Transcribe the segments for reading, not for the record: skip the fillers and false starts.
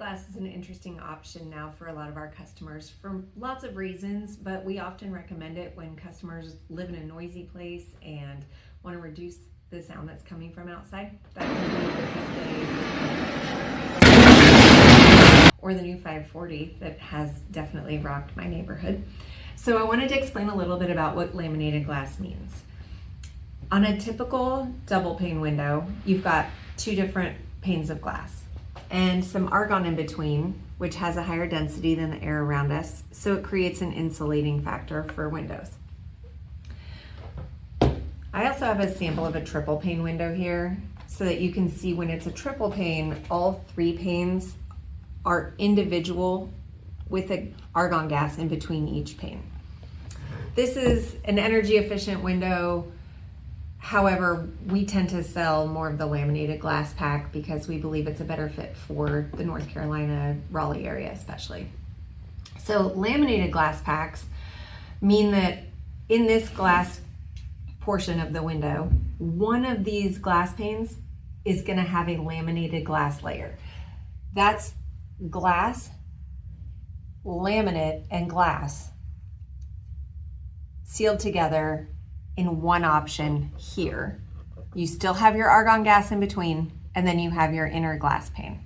glass is an interesting option now for a lot of our customers for lots of reasons, but we often recommend it when customers live in a noisy place and want to reduce the sound that's coming from outside. That can be because or the new 540 that has definitely rocked my neighborhood. So I wanted to explain a little bit about what laminated glass means. On a typical double pane window, you've got two different panes of glass and some argon in between, which has a higher density than the air around us, so it creates an insulating factor for windows. I also have a sample of a triple pane window here so that you can see when it's a triple pane, all three panes are individual with an argon gas in between each pane. This is an energy efficient window. However, we tend to sell more of the laminated glass pack because we believe it's a better fit for the North Carolina, Raleigh area especially. So laminated glass packs mean that in this glass portion of the window, one of these glass panes is going to have a laminated glass layer. That's glass, laminate, and glass sealed together in one option here. You still have your argon gas in between, and then you have your inner glass pane.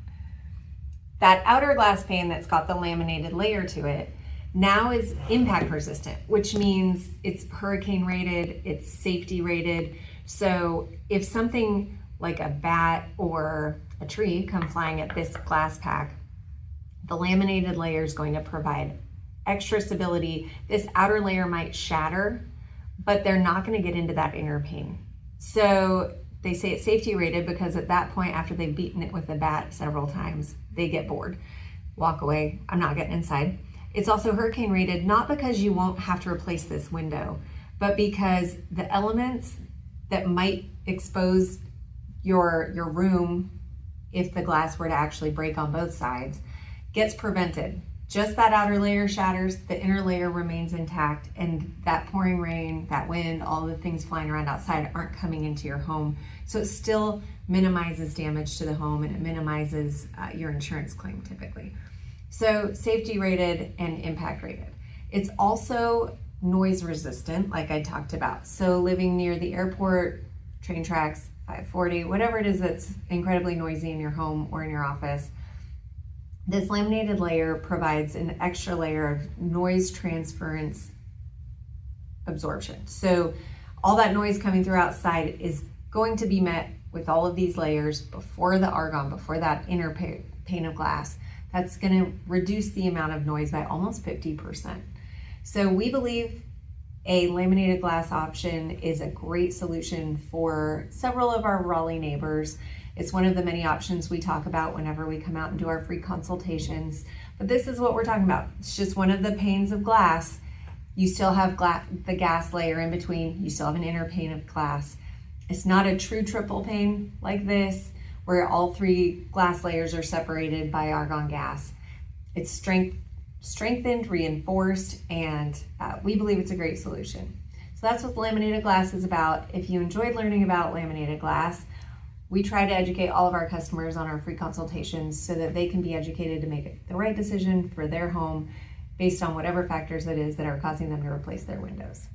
That outer glass pane that's got the laminated layer to it now is impact resistant, which means it's hurricane rated, it's safety rated. So if something like a bat or a tree come flying at this glass pack, the laminated layer is going to provide extra stability. This outer layer might shatter, but they're not going to get into that inner pane. So they say it's safety rated because at that point, after they've beaten it with a bat several times, they get bored, walk away, I'm not getting inside. It's also hurricane rated, not because you won't have to replace this window, but because the elements that might expose your room if the glass were to actually break on both sides gets prevented. Just that outer layer shatters, the inner layer remains intact, and that pouring rain, that wind, all the things flying around outside aren't coming into your home. So it still minimizes damage to the home, and it minimizes your insurance claim typically. So safety rated and impact rated. It's also noise resistant, like I talked about. So living near the airport, train tracks, 540, whatever it is that's incredibly noisy in your home or in your office, this laminated layer provides an extra layer of noise transference absorption. So all that noise coming through outside is going to be met with all of these layers before the argon, before that inner pane of glass. That's going to reduce the amount of noise by almost 50%. So we believe a laminated glass option is a great solution for several of our Raleigh neighbors. It's one of the many options we talk about whenever we come out and do our free consultations. But this is what we're talking about. It's just one of the panes of glass. You still have the gas layer in between. You still have an inner pane of glass. It's not a true triple pane like this, where all three glass layers are separated by argon gas. It's strengthened, reinforced, and we believe it's a great solution. So that's what laminated glass is about. If you enjoyed learning about laminated glass, we try to educate all of our customers on our free consultations so that they can be educated to make the right decision for their home based on whatever factors it is that are causing them to replace their windows.